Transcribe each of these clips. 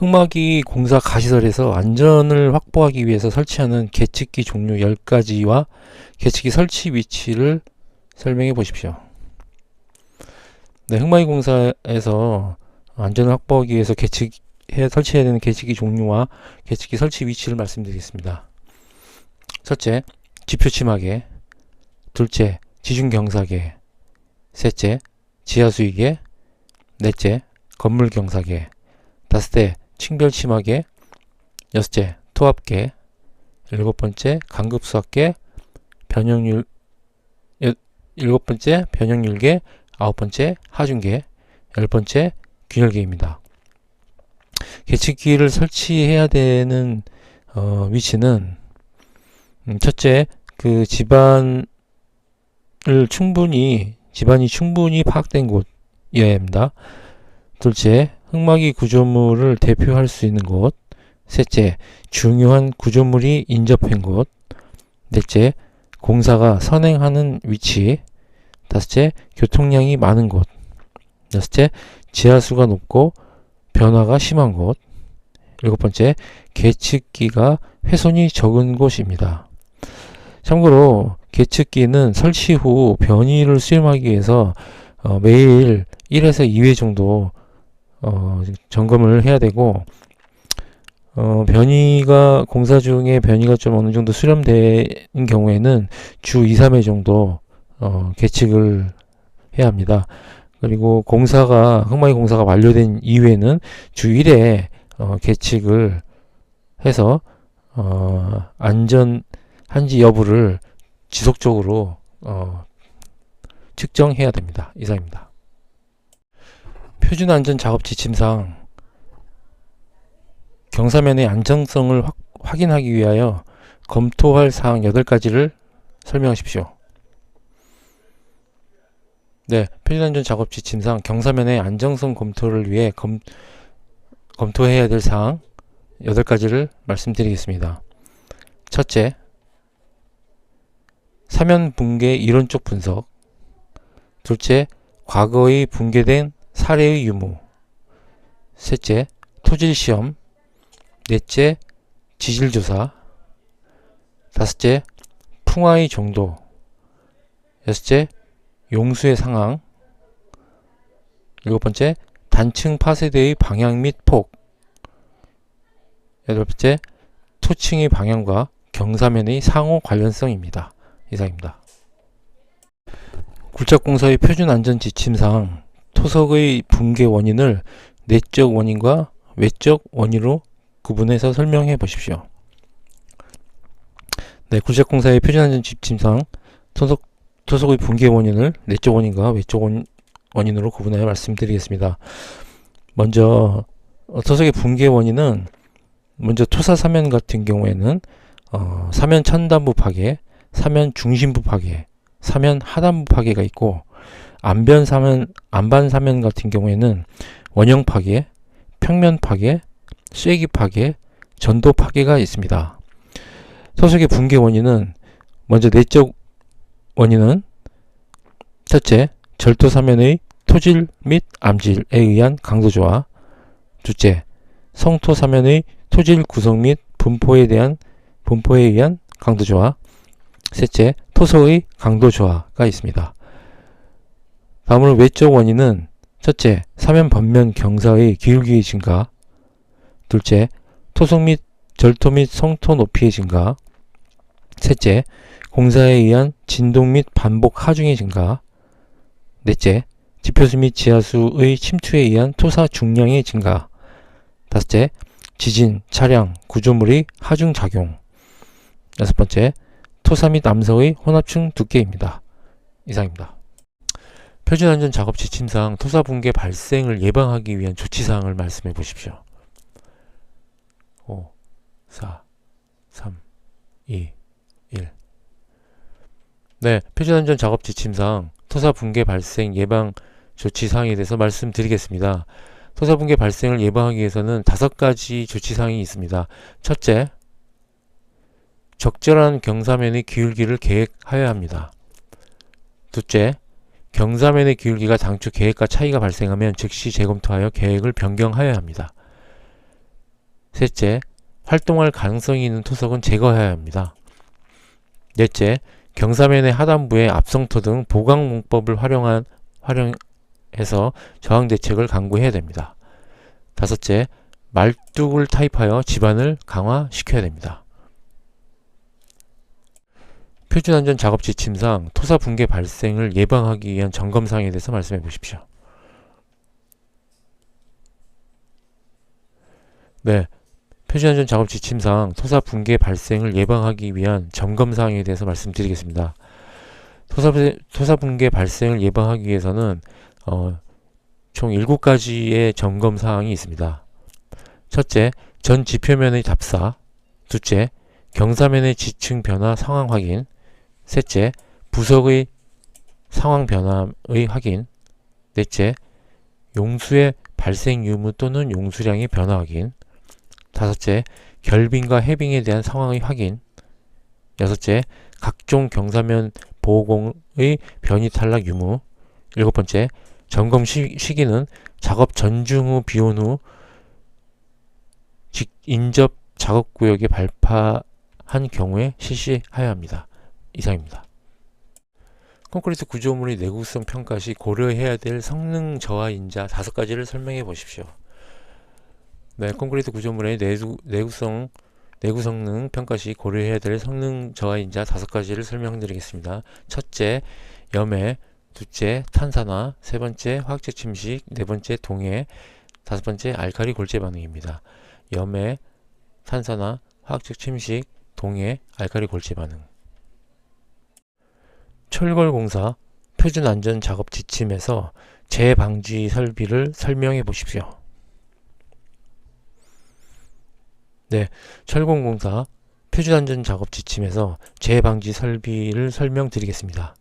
흙막이 공사 가시설에서 안전을 확보하기 위해서 설치하는 계측기 종류 10가지와 계측기 설치 위치를 설명해 보십시오. 네, 흙막이 공사에서 안전을 확보하기 위해서 설치해야 되는 계측기 종류와 계측기 설치 위치를 말씀드리겠습니다. 첫째, 지표치마계. 둘째, 지중경사계. 셋째, 지하수위계. 넷째, 건물경사계. 다섯째, 층별치마계. 여섯째, 토합계. 일곱번째, 간급수학계. 일곱번째, 변형률계. 아홉번째, 하중계. 열번째, 균열계입니다. 계측기를 설치해야 되는 위치는 첫째, 그 집안이 충분히 파악된 곳이어야 합니다. 둘째, 흙막이 구조물을 대표할 수 있는 곳. 셋째, 중요한 구조물이 인접한 곳. 넷째, 공사가 선행하는 위치. 다섯째, 교통량이 많은 곳. 여섯째, 지하수가 높고 변화가 심한 곳. 일곱번째, 계측기가 훼손이 적은 곳입니다. 참고로 계측기는 설치 후 변이를 수렴하기 위해서 매일 1에서 2회 정도 점검을 해야 되고, 공사 중에 변이가 좀 어느 정도 수렴된 경우에는 주 2, 3회 정도 계측을 해야 합니다. 그리고 흙막이 공사가 완료된 이후에는 주 1회 계측을 해서 안전한지 여부를 지속적으로 측정해야 됩니다. 이상입니다. 표준안전작업지침상 경사면의 안정성을 확인하기 위하여 검토할 사항 8가지를 설명하십시오. 네, 표준안전작업지침상 경사면의 안정성 검토를 위해 검토해야 될 사항 8가지를 말씀드리겠습니다. 첫째, 사면 붕괴 이론적 분석. 둘째, 과거의 붕괴된 사례의 유무. 셋째, 토질시험. 넷째, 지질조사. 다섯째, 풍화의 정도. 여섯째, 용수의 상황. 일곱번째, 단층 파쇄대의 방향 및 폭. 여덟번째, 토층의 방향과 경사면의 상호 관련성입니다. 이상입니다. 굴착공사의 표준안전지침상 토석의 붕괴 원인을 내적 원인과 외적 원인으로 구분해서 설명해 보십시오. 네, 굴착공사의 표준안전지침상 토석의 붕괴 원인을 내적 원인과 외적 원인으로 구분하여 말씀드리겠습니다. 먼저 토석의 붕괴 원인은 먼저 토사사면 같은 경우에는 사면 천단부 파괴, 사면 중심부 파괴, 사면 하단부 파괴가 있고, 안반 사면 같은 경우에는 원형 파괴, 평면 파괴, 쐐기 파괴, 전도 파괴가 있습니다. 토석의 붕괴 원인은 먼저 내적 원인은 첫째, 절도 사면의 토질 및 암질에 의한 강도 저하. 둘째, 성토 사면의 토질 구성 및 분포에 의한 강도 저하. 셋째, 토석의 강도 저하가 있습니다. 다음으로 외적 원인은 첫째, 사면 번면 경사의 기울기의 증가. 둘째, 토석 및 절토 및 성토 높이의 증가. 셋째, 공사에 의한 진동 및 반복 하중의 증가. 넷째, 지표수 및 지하수의 침투에 의한 토사 중량의 증가. 다섯째, 지진, 차량, 구조물의 하중 작용. 여섯번째, 토사 및 암석의 혼합층 두께입니다. 이상입니다. 표준안전작업지침상 토사 붕괴 발생을 예방하기 위한 조치사항을 말씀해 보십시오. 5, 4, 3, 2, 1. 네, 표준안전작업지침상 토사 붕괴 발생 예방 조치사항에 대해서 말씀드리겠습니다. 토사 붕괴 발생을 예방하기 위해서는 5가지 조치사항이 있습니다. 첫째, 적절한 경사면의 기울기를 계획하여야 합니다. 둘째, 경사면의 기울기가 당초 계획과 차이가 발생하면 즉시 재검토하여 계획을 변경하여야 합니다. 셋째, 활동할 가능성이 있는 토석은 제거해야 합니다. 넷째, 경사면의 하단부에 앞성토 등 보강문법을 활용해서 저항 대책을 강구해야 됩니다. 다섯째, 말뚝을 타입하여 지반을 강화시켜야 됩니다. 표준안전 작업 지침상 토사 붕괴 발생을 예방하기 위한 점검사항에 대해서 말씀해 보십시오. 네, 표준안전 작업 지침상 토사 붕괴 발생을 예방하기 위한 점검사항에 대해서 말씀드리겠습니다. 토사 붕괴 발생을 예방하기 위해서는 총 7가지의 점검사항이 있습니다. 첫째, 전 지표면의 답사. 둘째, 경사면의 지층 변화 상황 확인. 셋째, 부석의 상황 변화의 확인. 넷째, 용수의 발생 유무 또는 용수량의 변화 확인. 다섯째, 결빙과 해빙에 대한 상황의 확인. 여섯째, 각종 경사면 보호공의 변이 탈락 유무. 일곱 번째, 점검 시기는 작업 전중 후 비온 후 인접 작업구역에 발파한 경우에 실시해야 합니다. 이상입니다. 콘크리트 구조물의 내구성 평가 시 고려해야 될 성능 저하 인자 5가지를 설명해 보십시오. 네, 콘크리트 구조물의 내구 성능 평가 시 고려해야 될 성능 저하 인자 5가지를 설명드리겠습니다. 첫째, 염해. 둘째, 탄산화. 세 번째, 화학적 침식. 네 번째, 동해. 다섯 번째, 알칼리 골재 반응입니다. 염해, 탄산화, 화학적 침식, 동해, 알칼리 골재 반응. 철골공사 표준 안전 작업 지침에서 재방지 설비를 설명해 보십시오. 네, 철공공사 표준 안전 작업 지침에서 재방지 설비를 설명드리겠습니다.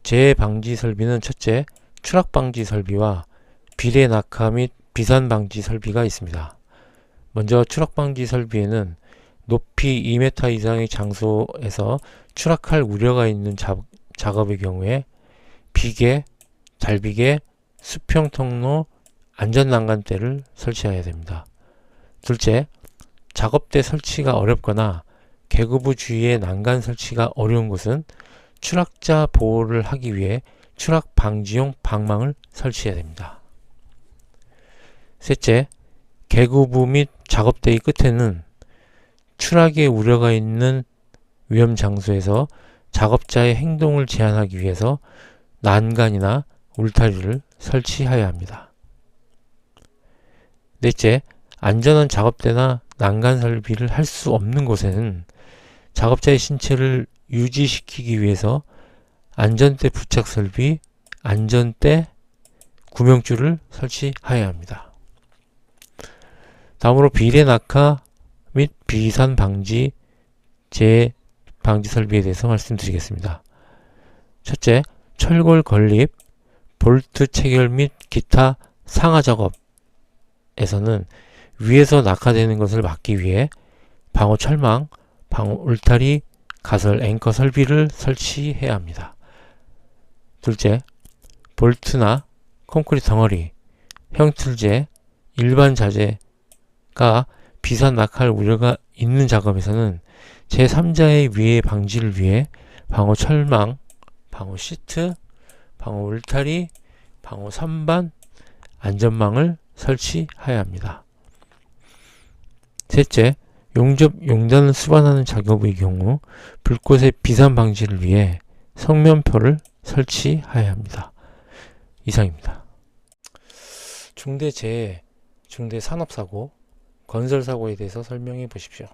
재방지 설비는 첫째, 추락 방지 설비와 비례 낙하 및 비산 방지 설비가 있습니다. 먼저 추락 방지 설비에는 높이 2m 이상의 장소에서 추락할 우려가 있는 작업의 경우에 비계, 잘비계, 수평 통로, 안전 난간대를 설치해야 됩니다. 둘째, 작업대 설치가 어렵거나 계급부 주위에 난간 설치가 어려운 곳은 추락자 보호를 하기 위해 추락 방지용 방망을 설치해야 됩니다. 셋째, 계급부 및 작업대의 끝에는 추락의 우려가 있는 위험 장소에서 작업자의 행동을 제한하기 위해서 난간이나 울타리를 설치해야 합니다. 넷째, 안전한 작업대나 난간 설비를 할 수 없는 곳에는 작업자의 신체를 유지시키기 위해서 안전대 부착 설비, 안전대 구명줄을 설치해야 합니다. 다음으로 비례 낙하 및 비산 방지 방지 설비에 대해서 말씀드리겠습니다. 첫째, 철골 건립, 볼트 체결 및 기타 상하 작업에서는 위에서 낙하되는 것을 막기 위해 방호 철망, 방호 울타리, 가설 앵커 설비를 설치해야 합니다. 둘째, 볼트나 콘크리트 덩어리, 형틀제, 일반 자재가 비산 낙하할 우려가 있는 작업에서는 제3자의 위해 방지를 위해 방호 철망, 방호 시트, 방호 울타리, 방호 선반, 안전망을 설치해야 합니다. 셋째, 용접용단을 수반하는 작업의 경우 불꽃의 비산 방지를 위해 성면표를 설치해야 합니다. 이상입니다. 중대재해, 중대산업사고, 건설사고에 대해서 설명해 보십시오.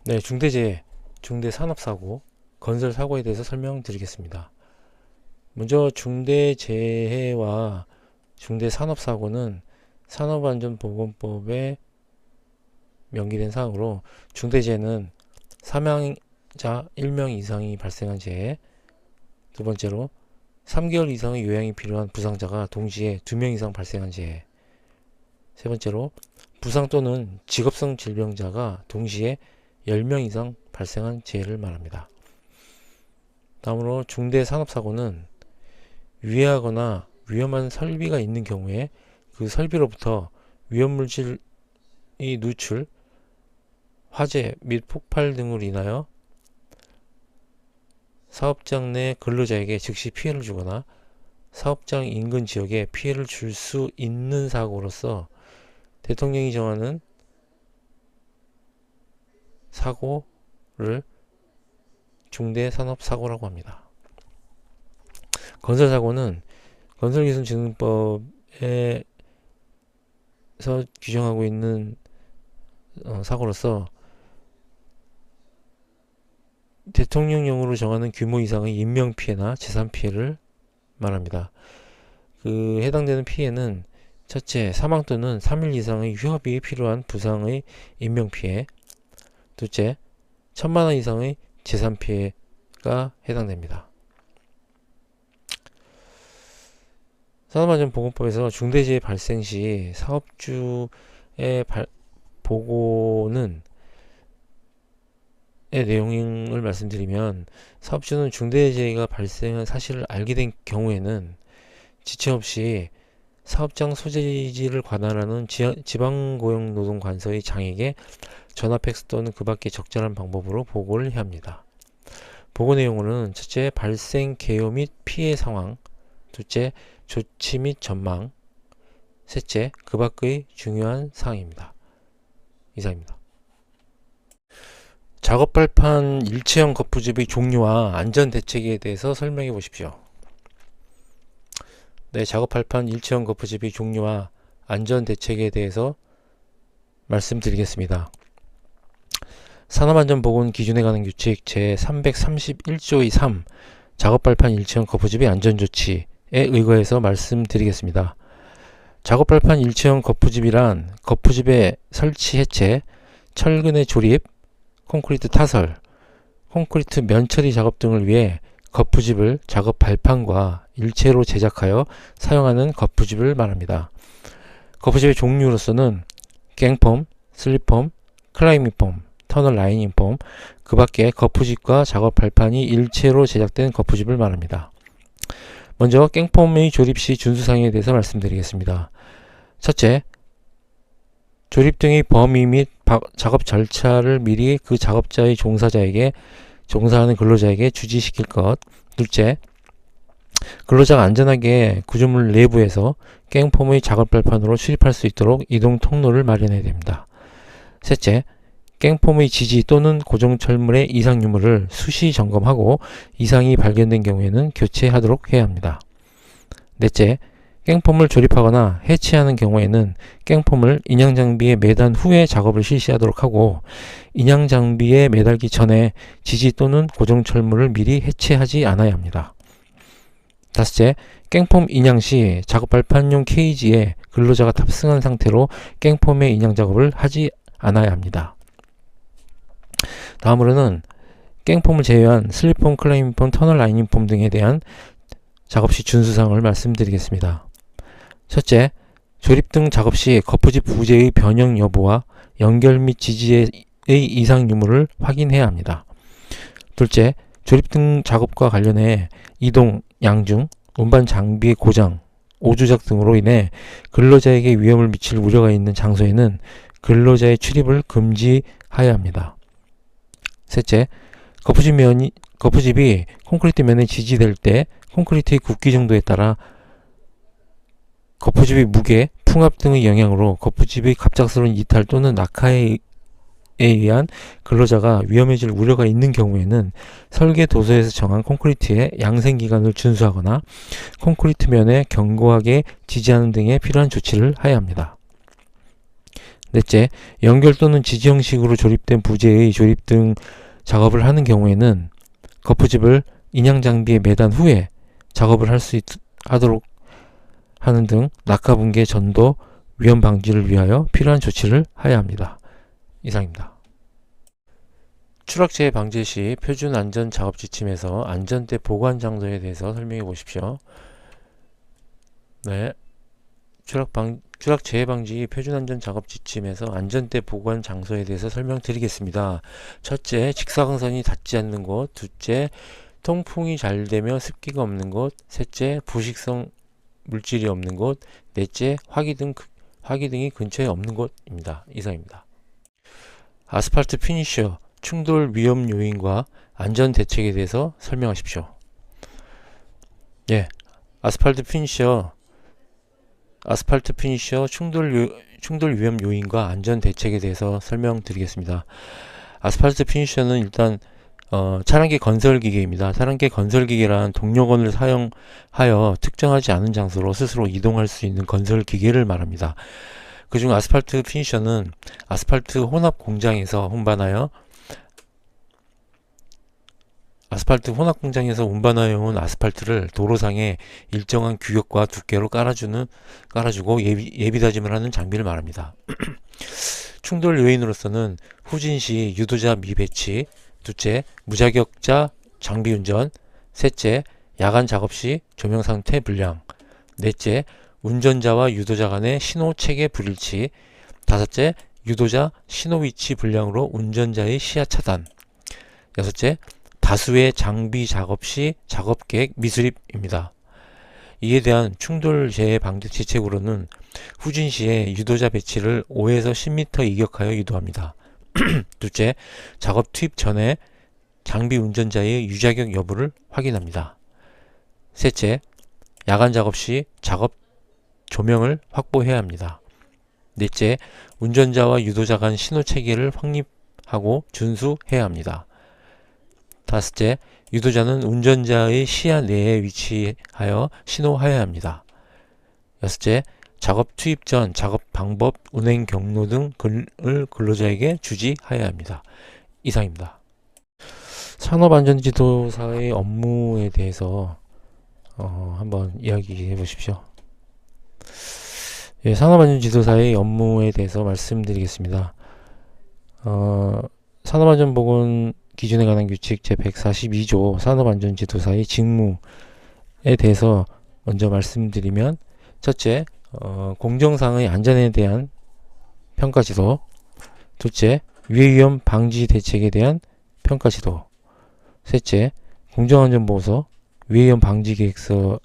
네, 중대재해, 중대산업사고, 건설사고에 대해서 설명드리겠습니다. 먼저 중대재해와 중대산업사고는 산업안전보건법에 명기된 사항으로 중대재해는 사망자 1명 이상이 발생한 재해, 두 번째로 3개월 이상의 요양이 필요한 부상자가 동시에 2명 이상 발생한 재해, 세 번째로 부상 또는 직업성 질병자가 동시에 10명 이상 발생한 재해를 말합니다. 다음으로 중대산업사고는 위해하거나 위험한 설비가 있는 경우에 그 설비로부터 위험물질의 누출, 화재 및 폭발 등으로 인하여 사업장 내 근로자에게 즉시 피해를 주거나 사업장 인근 지역에 피해를 줄 수 있는 사고로서 대통령이 정하는 사고를 중대산업사고라고 합니다. 건설사고는 건설기술진흥법에서 규정하고 있는 사고로서 대통령령으로 정하는 규모 이상의 인명피해나 재산피해를 말합니다. 그 해당되는 피해는 첫째, 사망 또는 3일 이상의 휴업이 필요한 부상의 인명피해, 둘째, 1,000만원 이상의 재산피해가 해당됩니다. 산업안전보건법에서 중대재해 발생 시 사업주의 보고는 내용을 말씀드리면, 사업주는 중대재해가 발생한 사실을 알게 된 경우에는 지체 없이 사업장 소재지를 관할하는 지방고용노동관서의 장에게 전화 팩스 또는 그 밖의 적절한 방법으로 보고를 해야 합니다. 보고 내용으로는 첫째, 발생 개요 및 피해 상황, 둘째, 조치 및 전망, 셋째, 그 밖의 중요한 사항입니다. 이상입니다. 작업 발판 일체형 거푸집의 종류와 안전 대책에 대해서 설명해 보십시오. 네, 작업 발판 일체형 거푸집의 종류와 안전 대책에 대해서 말씀드리겠습니다. 산업안전보건 기준에 관한 규칙 제331조의 3 작업 발판 일체형 거푸집의 안전조치에 의거해서 말씀드리겠습니다. 작업 발판 일체형 거푸집이란 거푸집의 설치 해체, 철근의 조립, 콘크리트 타설, 콘크리트 면처리 작업 등을 위해 거푸집을 작업 발판과 일체로 제작하여 사용하는 거푸집을 말합니다. 거푸집의 종류로서는 갱폼, 슬립폼, 클라이밍폼, 터널 라이닝폼, 그 밖에 거푸집과 작업 발판이 일체로 제작된 거푸집을 말합니다. 먼저 갱폼의 조립 시 준수사항에 대해서 말씀드리겠습니다. 첫째, 조립 등의 범위 및 작업 절차를 미리 그 작업자의 종사하는 근로자에게 주지시킬 것. 둘째, 근로자가 안전하게 구조물 내부에서 갱폼의 작업 발판으로 출입할 수 있도록 이동 통로를 마련해야 됩니다. 셋째, 갱폼의 지지 또는 고정 철물의 이상 유무를 수시 점검하고 이상이 발견된 경우에는 교체하도록 해야 합니다. 넷째, 갱폼을 조립하거나 해체하는 경우에는 갱폼을 인양장비에 매단 후에 작업을 실시하도록 하고, 인양장비에 매달기 전에 지지 또는 고정철물을 미리 해체하지 않아야 합니다. 다섯째, 갱폼 인양 시 작업 발판용 케이지에 근로자가 탑승한 상태로 갱폼의 인양 작업을 하지 않아야 합니다. 다음으로는 갱폼을 제외한 슬립폼, 클라이밍폼, 터널 라이닝폼 등에 대한 작업 시 준수사항을 말씀드리겠습니다. 첫째, 조립 등 작업 시 거푸집 부재의 변형 여부와 연결 및 지지의 이상 유무를 확인해야 합니다. 둘째, 조립 등 작업과 관련해 이동, 양중, 운반 장비의 고장, 오조작 등으로 인해 근로자에게 위험을 미칠 우려가 있는 장소에는 근로자의 출입을 금지하여야 합니다. 셋째, 거푸집이 콘크리트 면에 지지될 때 콘크리트의 굵기 정도에 따라 거푸집의 무게, 풍압 등의 영향으로 거푸집의 갑작스러운 이탈 또는 낙하에 의한 근로자가 위험해질 우려가 있는 경우에는 설계 도서에서 정한 콘크리트의 양생기간을 준수하거나 콘크리트 면에 견고하게 지지하는 등의 필요한 조치를 하여야 합니다. 넷째, 연결 또는 지지 형식으로 조립된 부재의 조립 등 작업을 하는 경우에는 거푸집을 인양장비에 매단 후에 작업을 하도록 하는 등 낙하 붕괴 전도 위험 방지를 위하여 필요한 조치를 하여야 합니다. 이상입니다. 추락재해 방지 시 표준 안전 작업 지침에서 안전대 보관 장소에 대해서 설명해 보십시오. 네. 추락재해 방지 표준 안전 작업 지침에서 안전대 보관 장소에 대해서 설명드리겠습니다. 첫째, 직사광선이 닿지 않는 곳. 둘째, 통풍이 잘 되며 습기가 없는 곳. 셋째, 부식성 물질이 없는 곳. 넷째, 화기 등이 근처에 없는 곳입니다. 이상입니다. 아스팔트 피니셔 충돌 위험 요인과 안전 대책에 대해서 설명하십시오. 예, 아스팔트 피니셔 충돌 위험 요인과 안전 대책에 대해서 설명드리겠습니다. 아스팔트 피니셔는 일단 차량계 건설 기계입니다. 차량계 건설 기계란 동력원을 사용하여 특정하지 않은 장소로 스스로 이동할 수 있는 건설 기계를 말합니다. 그중 아스팔트 피니셔는 아스팔트 혼합 공장에서 운반하여 온 아스팔트를 도로상에 일정한 규격과 두께로 깔아주고 예비 다짐을 하는 장비를 말합니다. 충돌 요인으로서는 후진시 유도자 미배치, 둘째, 무자격자 장비 운전, 셋째, 야간 작업 시 조명 상태 불량, 넷째, 운전자와 유도자 간의 신호 체계 불일치, 다섯째, 유도자 신호 위치 불량으로 운전자의 시야 차단, 여섯째, 다수의 장비 작업 시 작업 계획 미수립입니다. 이에 대한 충돌 재해 방지 대책으로는 후진 시에 유도자 배치를 5에서 10m 이격하여 유도합니다. 둘째, 작업 투입 전에 장비 운전자의 유자격 여부를 확인합니다. 셋째, 야간 작업 시 작업 조명을 확보해야 합니다. 넷째, 운전자와 유도자 간 신호 체계를 확립하고 준수해야 합니다. 다섯째, 유도자는 운전자의 시야 내에 위치하여 신호하여야 합니다. 여섯째, 작업 투입 전 작업 방법, 운행 경로 등을 근로자에게 주지하여야 합니다. 이상입니다. 산업안전지도사의 업무에 대해서 한번 이야기해 보십시오. 예, 산업안전지도사의 업무에 대해서 말씀드리겠습니다. 산업안전보건 기준에 관한 규칙 제142조 산업안전지도사의 직무에 대해서 먼저 말씀드리면, 첫째, 공정상의 안전에 대한 평가지도, 둘째, 위해위험 방지 대책에 대한 평가지도, 셋째, 공정안전보고서, 위해위험 방지 계획서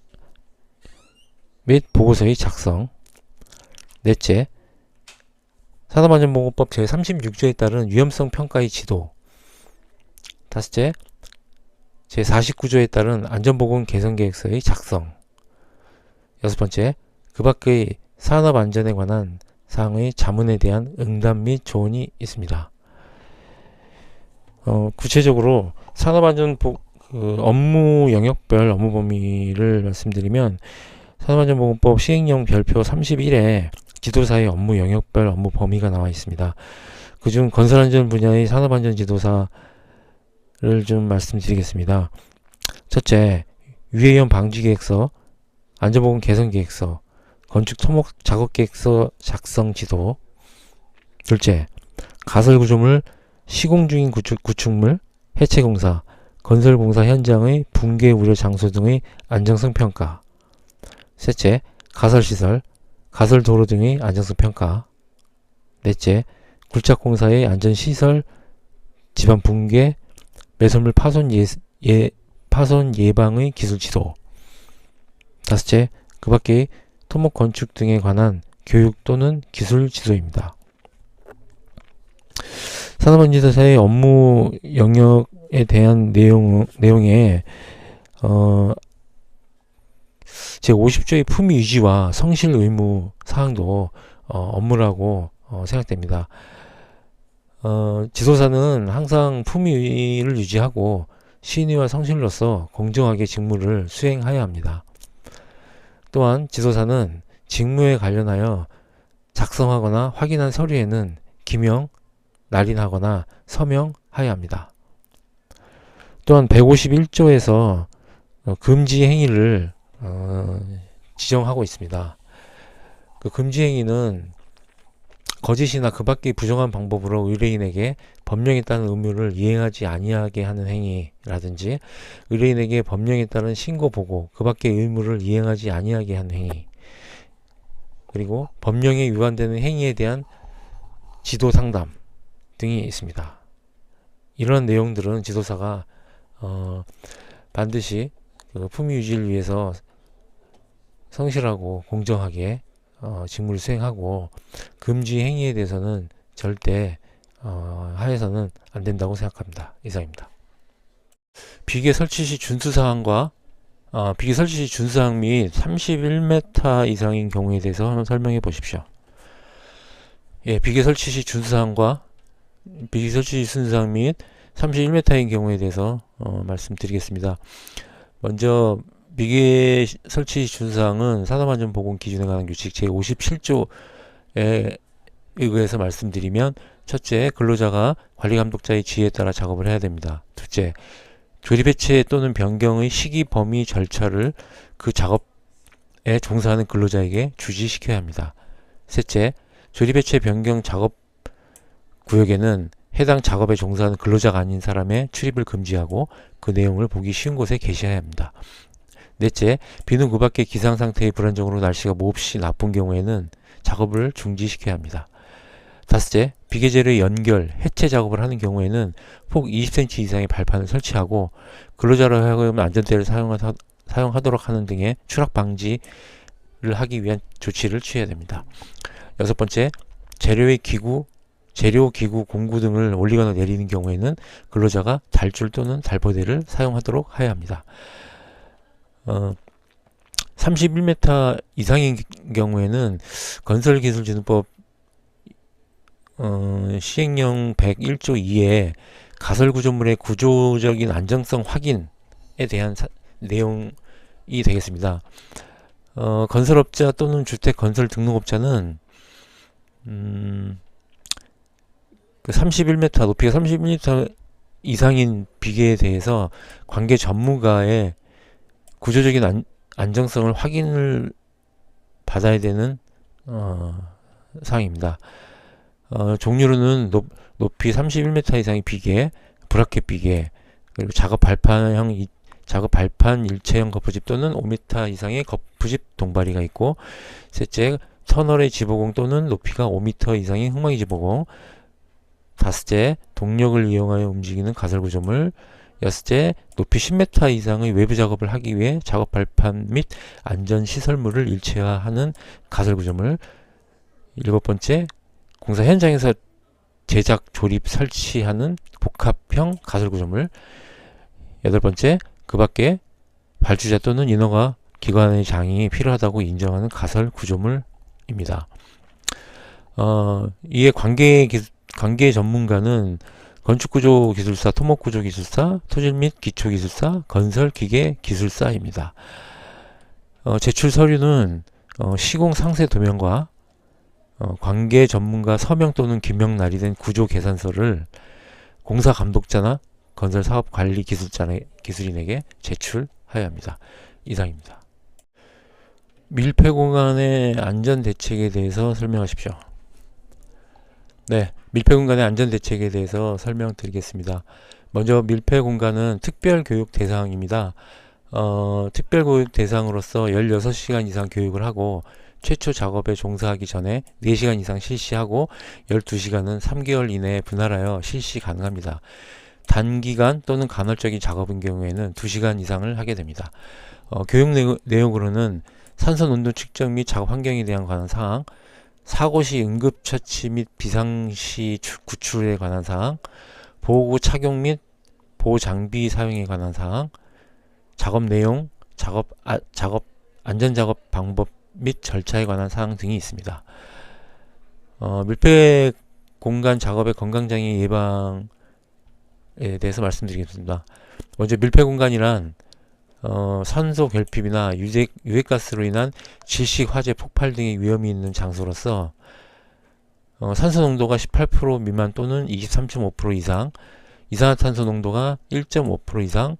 및 보고서의 작성, 넷째, 산업안전보건법 제36조에 따른 위험성 평가의 지도, 다섯째, 제49조에 따른 안전보건 개선계획서의 작성, 여섯 번째, 그 밖의 산업안전에 관한 사항의 자문에 대한 응답 및 조언이 있습니다. 구체적으로 산업안전 업무 영역별 업무 범위를 말씀드리면, 산업안전보건법 시행령 별표 31에 지도사의 업무 영역별 업무 범위가 나와 있습니다. 그중 건설안전 분야의 산업안전지도사를 좀 말씀드리겠습니다. 첫째, 위해위험 방지계획서, 안전보건 개선계획서, 건축 토목 작업계획서 작성 지도. 둘째, 가설구조물, 시공 중인 구축물, 해체공사, 건설공사 현장의 붕괴 우려 장소 등의 안정성 평가. 셋째, 가설시설, 가설도로 등의 안정성 평가. 넷째, 굴착공사의 안전시설, 집안 붕괴, 매설물 파손 예방의 기술 지도. 다섯째, 그 밖의 토목 건축 등에 관한 교육 또는 기술 지도입니다. 산업안전지도사의 업무 영역에 대한 내용에 제50조의 품위 유지와 성실 의무 사항도 업무라고 생각됩니다. 지도사는 항상 품위를 유지하고 신의와 성실로서 공정하게 직무를 수행해야 합니다. 또한 지도사는 직무에 관련하여 작성하거나 확인한 서류에는 기명, 날인하거나 서명하여야 합니다. 또한 151조에서 금지 행위를 지정하고 있습니다. 그 금지 행위는 거짓이나 그 밖의 부정한 방법으로 의뢰인에게 법령에 따른 의무를 이행하지 아니하게 하는 행위라든지, 의뢰인에게 법령에 따른 신고 보고 그 밖의 의무를 이행하지 아니하게 하는 행위, 그리고 법령에 위반되는 행위에 대한 지도 상담 등이 있습니다. 이런 내용들은 지도사가 반드시 그 품위 유지를 위해서 성실하고 공정하게 직무를 수행하고 금지 행위에 대해서는 절대 하에서는 안 된다고 생각합니다. 이상입니다. 비계 설치 시 준수사항과 비계 설치 시 준수사항 및 31m 이상인 경우에 대해서 한번 설명해 보십시오. 예, 비계 설치 시 준수사항과 비계 설치 시 준수사항 및 31m인 경우에 대해서 말씀드리겠습니다. 먼저 비계 설치 시 준수사항은 산업안전보건 기준에 관한 규칙 제57조에 의거해서 말씀드리면, 첫째, 근로자가 관리감독자의 지휘에 따라 작업을 해야 됩니다. 둘째, 조립 해체 또는 변경의 시기, 범위, 절차를 그 작업에 종사하는 근로자에게 주지시켜야 합니다. 셋째, 조립 해체 변경 작업 구역에는 해당 작업에 종사하는 근로자가 아닌 사람의 출입을 금지하고 그 내용을 보기 쉬운 곳에 게시해야 합니다. 넷째, 비는 그 밖의 기상 상태의 불안정으로 날씨가 몹시 나쁜 경우에는 작업을 중지시켜야 합니다. 다섯째, 비계재를 연결, 해체 작업을 하는 경우에는 폭 20cm 이상의 발판을 설치하고 근로자로 하여금 안전대를 사용하도록 하는 등의 추락 방지를 하기 위한 조치를 취해야 됩니다. 여섯 번째, 재료, 기구, 공구 등을 올리거나 내리는 경우에는 근로자가 달줄 또는 달포대를 사용하도록 해야 합니다. 31m 이상인 경우에는 건설기술진흥법 시행령 101조 2에 가설구조물의 구조적인 안정성 확인에 대한 내용이 되겠습니다. 건설업자 또는 주택 건설 등록업자는 그 31m, 높이가 31m 이상인 비계에 대해서 관계 전문가의 구조적인 안정성을 확인을 받아야 되는 사항입니다. 종류로는 높이 31m 이상의 비계, 브라켓 비계, 그리고 작업 발판 일체형 거푸집 또는 5m 이상의 거푸집 동바리가 있고, 셋째, 터널의 지보공 또는 높이가 5m 이상의 흙막이 지보공, 다섯째, 동력을 이용하여 움직이는 가설구조물, 여섯째, 높이 10m 이상의 외부 작업을 하기 위해 작업 발판 및 안전시설물을 일체화하는 가설구조물, 일곱 번째, 공사 현장에서 제작, 조립, 설치하는 복합형 가설구조물, 여덟 번째, 그 밖에 발주자 또는 인허가 기관의 장이 필요하다고 인정하는 가설구조물입니다. 이에 관계 전문가는 건축구조기술사, 토목구조기술사, 토질 및 기초기술사, 건설기계기술사입니다. 제출 서류는 시공 상세 도면과 관계 전문가 서명 또는 기명 날이 구조 계산서를 공사 감독자나 건설 사업 관리 기술인에게 제출하여야 합니다. 이상입니다. 밀폐 공간의 안전 대책에 대해서 설명하십시오. 네, 밀폐 공간의 안전 대책에 대해서 설명드리겠습니다. 먼저 밀폐 공간은 특별 교육 대상입니다. 특별 교육 대상으로서 16시간 이상 교육을 하고 최초 작업에 종사하기 전에 4시간 이상 실시하고 12시간은 3개월 이내에 분할하여 실시 가능합니다. 단기간 또는 간헐적인 작업인 경우에는 2시간 이상을 하게 됩니다. 교육 내용으로는 산소 농도 측정 및 작업 환경에 대한 관한 사항, 사고 시 응급처치 및 비상시 구출에 관한 사항, 보호구 착용 및 보호장비 사용에 관한 사항, 작업 내용, 안전작업 방법 및 절차에 관한 사항 등이 있습니다. 밀폐 공간 작업의 건강장애 예방에 대해서 말씀드리겠습니다. 먼저 밀폐 공간이란 산소 결핍이나 유해가스로 인한 질식, 화재, 폭발 등의 위험이 있는 장소로서 산소 농도가 18% 미만 또는 23.5% 이상, 이산화탄소 농도가 1.5% 이상,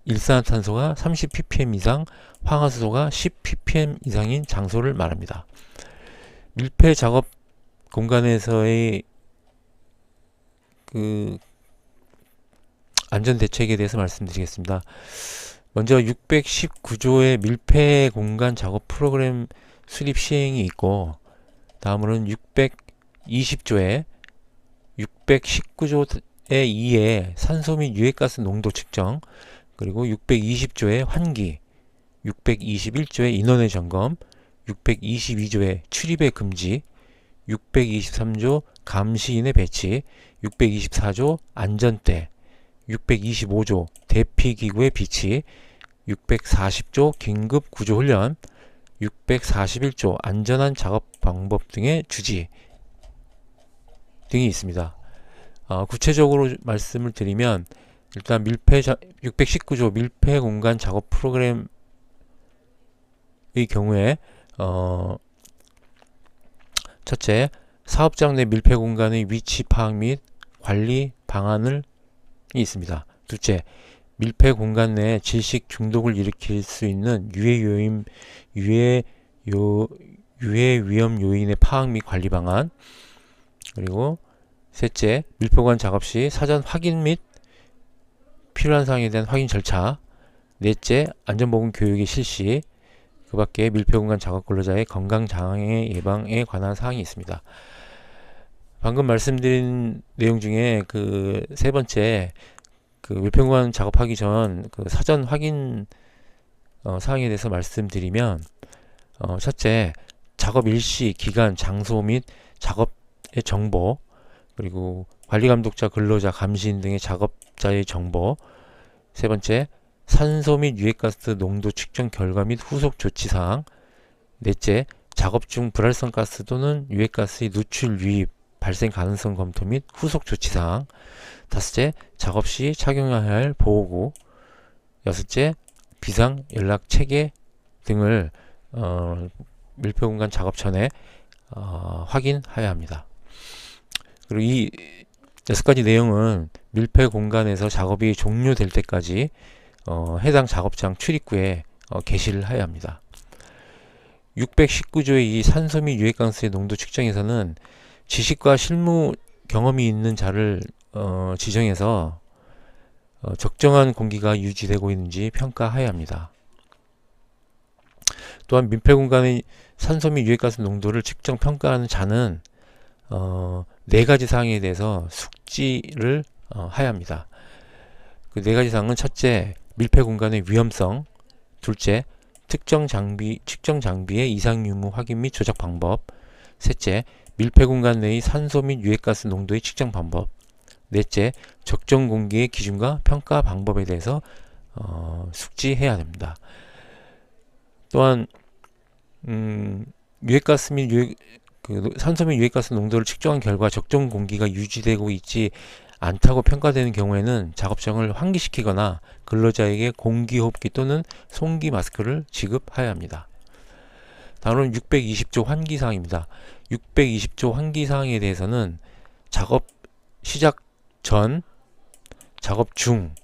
일산화탄소가 30ppm 이상, 황화수소가 10ppm 이상인 장소를 말합니다. 밀폐 작업 공간에서의 그 안전 대책에 대해서 말씀드리겠습니다. 먼저 619조의 밀폐 공간 작업 프로그램 수립 시행이 있고, 다음으로는 620조에 619조의 2에 산소 및 유해가스 농도 측정, 그리고 620조의 환기, 621조의 인원의 점검, 622조의 출입의 금지, 623조 감시인의 배치, 624조 안전대, 625조 대피기구의 비치, 640조 긴급구조훈련, 641조 안전한 작업 방법 등의 주지 등이 있습니다. 구체적으로 말씀을 드리면 일단 619조 밀폐공간 작업 프로그램의 경우에 첫째, 사업장 내 밀폐공간의 위치 파악 및 관리 방안이 있습니다. 둘째, 밀폐공간 내 질식 중독을 일으킬 수 있는 유해 위험 요인의 파악 및 관리 방안. 그리고 셋째, 밀폐공간 작업 시 사전 확인 및 필요한 사항에 대한 확인 절차. 넷째, 안전보건 교육의 실시. 그 밖에 밀폐공간 작업 근로자의 건강장애 예방에 관한 사항이 있습니다. 방금 말씀드린 내용 중에 그 세 번째, 그 밀폐공간 작업하기 전 그 사전 확인 사항에 대해서 말씀드리면, 첫째, 작업 일시, 기간, 장소 및 작업의 정보, 그리고 관리감독자, 근로자, 감시인 등의 작업자의 정보. 세 번째, 산소 및 유해가스 농도 측정 결과 및 후속 조치사항. 넷째, 작업 중 불활성 가스 또는 유해가스의 누출 유입 발생 가능성 검토 및 후속 조치사항. 다섯째, 작업 시 착용해야 할 보호구. 여섯째, 비상 연락 체계 등을 밀폐공간 작업 전에 확인해야 합니다. 그리고 이 6가지 내용은 밀폐공간에서 작업이 종료될 때까지 해당 작업장 출입구에 게시를 해야 합니다. 619조의 이 산소 및 유해가스의 농도 측정에서는 지식과 실무 경험이 있는 자를 지정해서 적정한 공기가 유지되고 있는지 평가해야 합니다. 또한 밀폐공간의 산소 및 유해가스 농도를 측정 평가하는 자는 4가지 사항에 대해서 숙지를 해야 합니다. 그 4가지 사항은 첫째, 밀폐공간의 위험성. 둘째, 측정 장비의 이상 유무 확인 및 조작 방법. 셋째, 밀폐공간 내의 산소 및 유해가스 농도의 측정 방법. 넷째, 적정 공기의 기준과 평가 방법에 대해서 숙지해야 됩니다. 또한 유해가스 및 산소 및 유해가스 농도를 측정한 결과 적정 공기가 유지되고 있지 않다고 평가되는 경우에는 작업장을 환기시키거나 근로자에게 공기호흡기 또는 송기 마스크를 지급해야 합니다. 다음은 620조 환기사항입니다. 620조 환기사항에 대해서는 작업 시작 전, 작업 중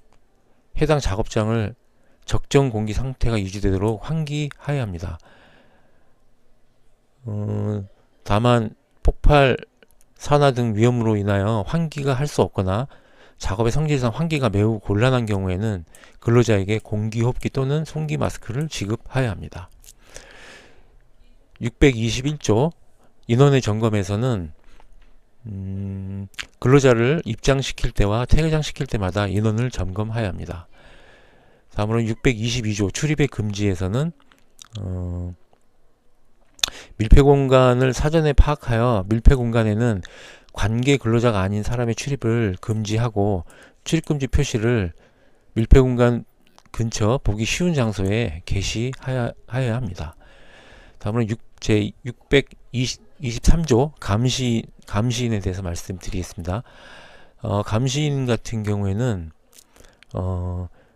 해당 작업장을 적정 공기 상태가 유지되도록 환기해야 합니다. 다만 폭발, 산화 등 위험으로 인하여 환기가 할 수 없거나 작업의 성질상 환기가 매우 곤란한 경우에는 근로자에게 공기호흡기 또는 송기 마스크를 지급해야 합니다. 621조 인원의 점검에서는 근로자를 입장시킬 때와 퇴장시킬 때마다 인원을 점검해야 합니다. 다음으로 622조 출입의 금지에서는 밀폐공간을 사전에 파악하여 밀폐공간에는 관계 근로자가 아닌 사람의 출입을 금지하고 출입금지 표시를 밀폐공간 근처 보기 쉬운 장소에 게시해야 합니다. 다음으로 제 623조 감시인에 대해서 말씀드리겠습니다. 감시인 같은 경우에는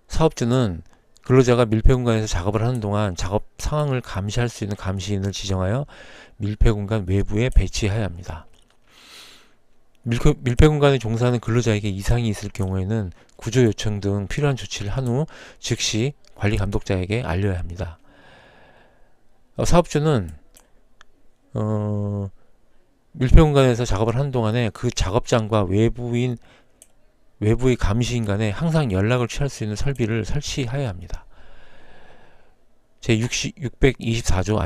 사업주는 근로자가 밀폐공간에서 작업을 하는 동안 작업 상황을 감시할 수 있는 감시인을 지정하여 밀폐공간 외부에 배치해야 합니다. 밀폐공간에 종사하는 근로자에게 이상이 있을 경우에는 구조 요청 등 필요한 조치를 한 후 즉시 관리 감독자에게 알려야 합니다. 사업주는 밀폐공간에서 작업을 하는 동안에 그 작업장과 외부의 감시인 간에 항상 연락을 취할 수 있는 설비를 설치해야 합니다. 제 624조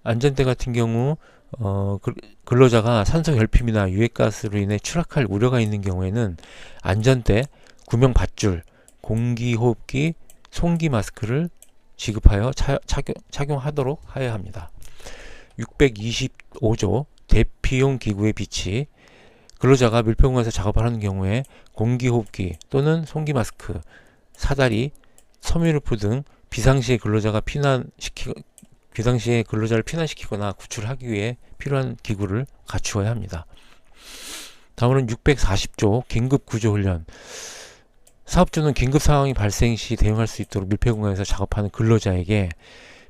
안전대 같은 경우 근로자가 산소 결핍이나 유해가스로 인해 추락할 우려가 있는 경우에는 안전대, 구명 밧줄, 공기호흡기, 송기 마스크를 지급하여 착용하도록 하여야 합니다. 625조 대피용 기구의 비치. 근로자가 밀폐공간에서 작업을 하는 경우에 공기호흡기 또는 송기 마스크, 사다리, 섬유루프 등 비상시에 근로자를 피난시키거나 구출하기 위해 필요한 기구를 갖추어야 합니다. 다음은 640조 긴급구조훈련. 사업주는 긴급 상황이 발생 시 대응할 수 있도록 밀폐공간에서 작업하는 근로자에게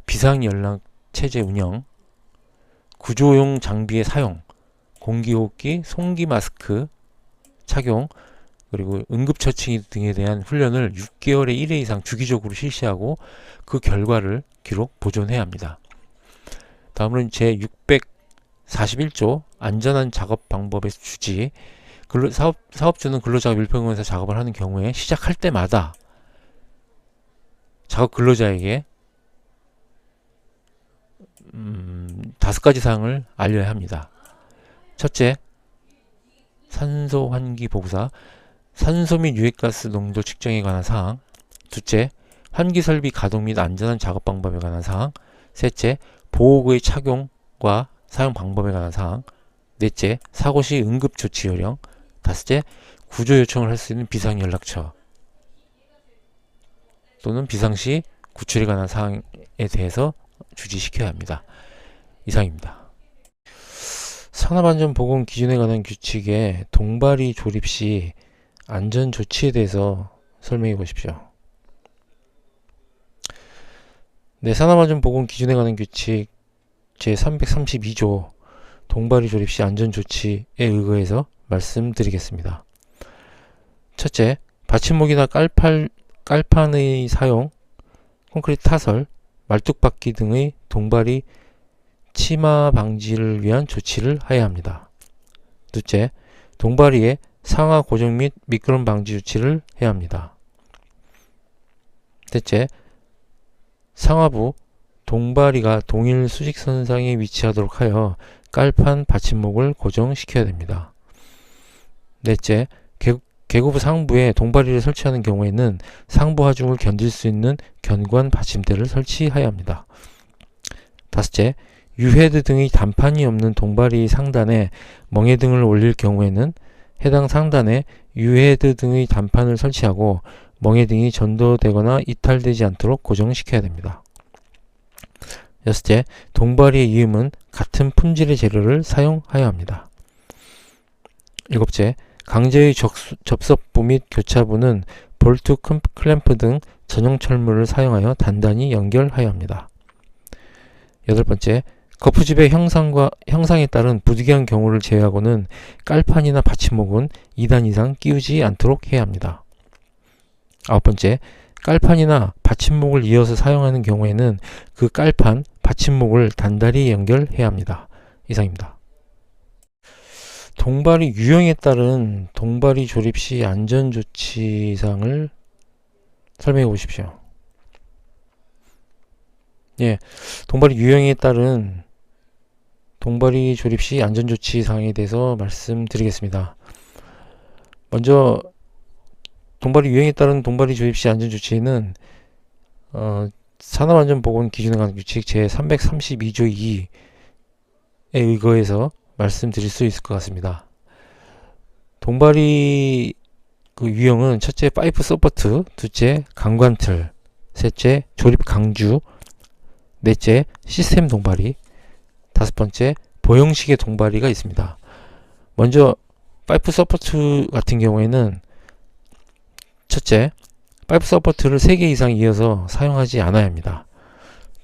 비상연락체제 운영, 구조용 장비의 사용, 공기호흡기, 송기 마스크 착용, 그리고 응급처치 등에 대한 훈련을 6개월에 1회 이상 주기적으로 실시하고 그 결과를 기록 보존해야 합니다. 다음은 제 641조 안전한 작업 방법의 주지. 사업주는 근로자가 밀폐공간에서 작업을 하는 경우에 시작할 때마다 작업 근로자에게 5가지 사항을 알려야 합니다. 첫째, 산소 환기 보고사, 산소 및 유해가스 농도 측정에 관한 사항. 둘째, 환기 설비 가동 및 안전한 작업 방법에 관한 사항. 셋째, 보호구의 착용과 사용 방법에 관한 사항. 넷째, 사고 시 응급 조치 요령. 다섯째, 구조 요청을 할 수 있는 비상연락처 또는 비상시 구출에 관한 사항에 대해서 주지시켜야 합니다. 이상입니다. 산업안전보건 기준에 관한 규칙의 동바리 조립 시 안전 조치에 대해서 설명해 보십시오. 네, 산업안전보건 기준에 관한 규칙 제332조 동바리 조립 시 안전 조치에 의거해서 말씀드리겠습니다. 첫째, 받침목이나 깔판의 사용, 콘크리트 타설, 말뚝박기 등의 동바리 치마 방지를 위한 조치를 하여야 합니다. 둘째, 동바리의 상하 고정 및 미끄럼 방지 조치를 해야 합니다. 셋째, 상하부 동바리가 동일 수직선상에 위치하도록 하여 깔판 받침목을 고정시켜야 됩니다. 넷째, 계고부 상부에 동바리를 설치하는 경우에는 상부 하중을 견딜 수 있는 견고한 받침대를 설치해야 합니다. 다섯째, 유헤드 등의 단판이 없는 동바리 상단에 멍해등을 올릴 경우에는 해당 상단에 유헤드 등의 단판을 설치하고 멍해등이 전도되거나 이탈되지 않도록 고정시켜야 됩니다. 여섯째, 동바리의 이음은 같은 품질의 재료를 사용하여야 합니다. 일곱째, 강제의 접석부 및 교차부는 볼트, 클램프 등 전용 철물을 사용하여 단단히 연결하여야 합니다. 여덟 번째, 거푸집의 형상에 따른 부득이한 경우를 제외하고는 깔판이나 받침목은 2단 이상 끼우지 않도록 해야 합니다. 아홉 번째, 깔판이나 받침목을 이어서 사용하는 경우에는 그 깔판, 받침목을 단단히 연결해야 합니다. 이상입니다. 동바리 유형에 따른 동바리 조립 시 안전조치사항을 설명해 보십시오. 예, 동바리 유형에 따른 동바리 조립 시 안전조치사항에 대해서 말씀드리겠습니다. 먼저 동바리 유형에 따른 동바리 조립 시 안전조치는 산업안전보건 기준에 관한 규칙 제332조 2에 의거해서 말씀드릴 수 있을 것 같습니다. 동바리 유형은 첫째, 파이프 서포트, 둘째, 강관틀, 셋째, 조립 강주, 넷째, 시스템 동바리, 다섯 번째, 보형식의 동바리가 있습니다. 먼저 파이프 서포트 같은 경우에는 첫째, 파이프 서포트를 3개 이상 이어서 사용하지 않아야 합니다.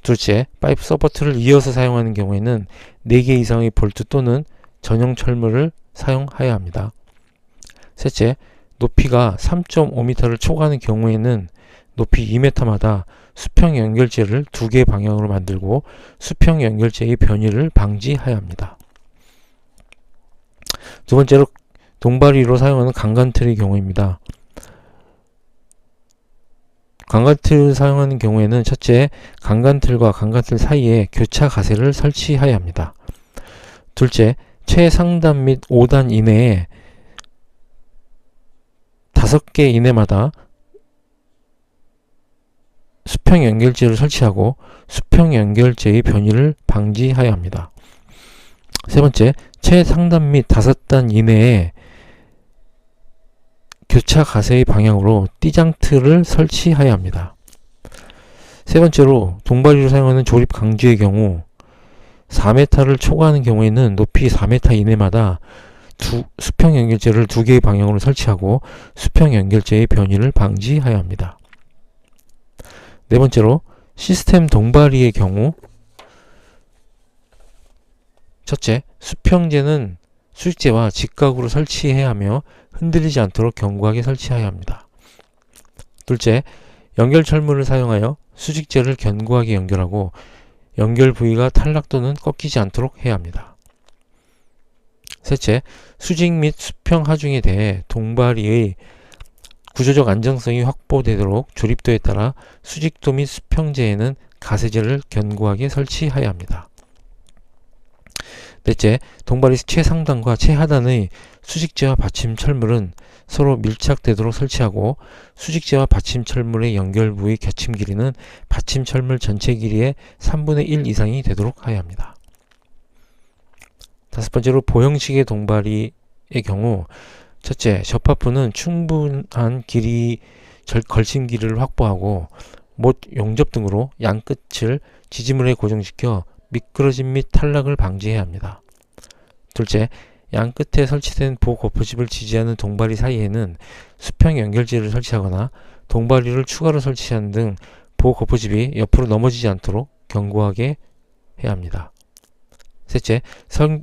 둘째, 파이프 서포트를 이어서 사용하는 경우에는 4개 이상의 볼트 또는 전용 철물을 사용하여야 합니다. 셋째, 높이가 3.5m를 초과하는 경우에는 높이 2m마다 수평 연결재를 2개 방향으로 만들고 수평 연결재의 변이를 방지하여야 합니다. 두 번째로 동바리로 사용하는 강간틀의 경우입니다. 강간틀 사용하는 경우에는 첫째, 강간틀과 강간틀 사이에 교차 가세를 설치해야 합니다. 둘째, 최상단 및 5단 이내에 5개 이내마다 수평 연결제를 설치하고 수평 연결제의 변이를 방지하여야 합니다. 세 번째, 최상단 및 5단 이내에 교차 가세의 방향으로 띠장틀을 설치하여야 합니다. 세 번째로, 동바리를 사용하는 조립 강주의 경우 4m를 초과하는 경우에는 높이 4m 이내마다 수평 연결제를 2개의 방향으로 설치하고 수평 연결제의 변이를 방지하여야 합니다. 네 번째로, 시스템 동바리의 경우 첫째, 수평제는 수직제와 직각으로 설치해야 하며 흔들리지 않도록 견고하게 설치해야 합니다. 둘째, 연결 철문을 사용하여 수직제를 견고하게 연결하고 연결 부위가 탈락 또는 꺾이지 않도록 해야 합니다. 셋째, 수직 및 수평 하중에 대해 동바리의 구조적 안정성이 확보되도록 조립도에 따라 수직도 및 수평제에는 가세제를 견고하게 설치해야 합니다. 넷째, 동바리 최상단과 최하단의 수직제와 받침 철물은 서로 밀착되도록 설치하고 수직제와 받침 철물의 연결 부위 겹침 길이는 받침 철물 전체 길이의 3분의 1 이상이 되도록 하여야 합니다. 다섯 번째로, 보형식의 동바리의 경우 첫째, 접합부는 충분한 걸침 길이를 확보하고 못 용접 등으로 양끝을 지지물에 고정시켜 미끄러짐 및 탈락을 방지해야 합니다. 둘째, 양끝에 설치된 보거푸집을 지지하는 동바리 사이에는 수평 연결제를 설치하거나 동바리를 추가로 설치하는 등 보거푸집이 옆으로 넘어지지 않도록 견고하게 해야 합니다. 셋째,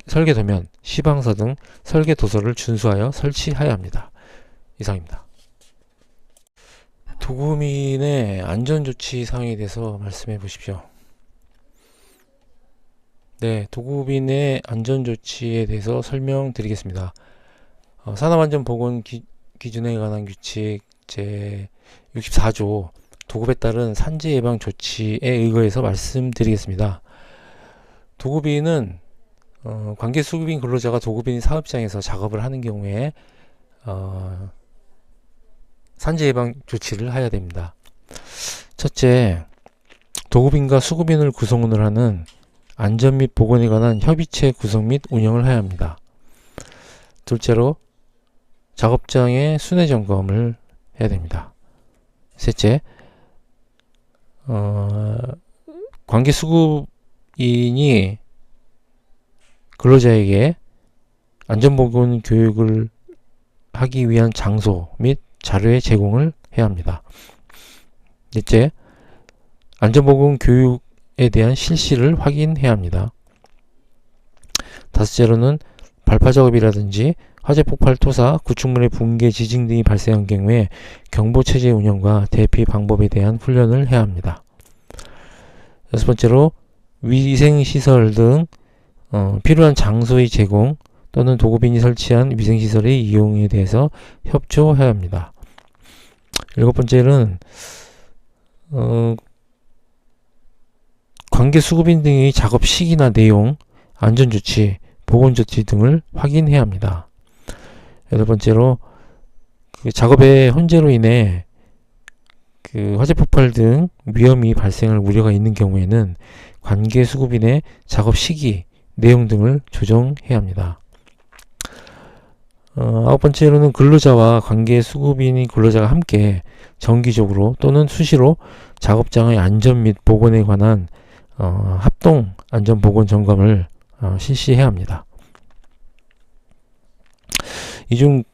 설계도면, 시방서 등 설계 도서를 준수하여 설치해야 합니다. 이상입니다. 도구민의 안전조치 사항에 대해서 말씀해 보십시오. 네, 도구민의 안전조치에 대해서 설명드리겠습니다. 산업안전보건 기준에 관한 규칙 제64조 도급에 따른 산재 예방 조치에 의거해서 말씀드리겠습니다. 도급인은 관계 수급인 근로자가 도급인 사업장에서 작업을 하는 경우에 산재 예방 조치를 해야 됩니다. 첫째, 도급인과 수급인을 구성원을 하는 안전 및 보건에 관한 협의체 구성 및 운영을 해야 합니다. 둘째로, 작업장의 순회 점검을 해야 됩니다. 셋째, 관계 수급인이 근로자에게 안전보건 교육을 하기 위한 장소 및 자료의 제공을 해야 합니다. 넷째, 안전보건 교육에 대한 실시를 확인해야 합니다. 다섯째로는 발파작업이라든지 화재 폭발, 토사, 구축물의 붕괴, 지진 등이 발생한 경우에 경보체제 운영과 대피 방법에 대한 훈련을 해야 합니다. 여섯 번째로, 위생시설 등 필요한 장소의 제공 또는 도급인이 설치한 위생시설의 이용에 대해서 협조해야 합니다. 일곱 번째는 관계 수급인 등의 작업 시기나 내용, 안전조치, 보건조치 등을 확인해야 합니다. 여덟 번째로, 작업의 혼재로 인해 화재 폭발 등 위험이 발생할 우려가 있는 경우에는 관계 수급인의 작업 시기, 내용 등을 조정해야 합니다. 아홉 번째로는 근로자와 관계 수급인이 근로자가 함께 정기적으로 또는 수시로 작업장의 안전 및 보건에 관한 합동 안전 보건 점검을 실시해야 합니다. 이 중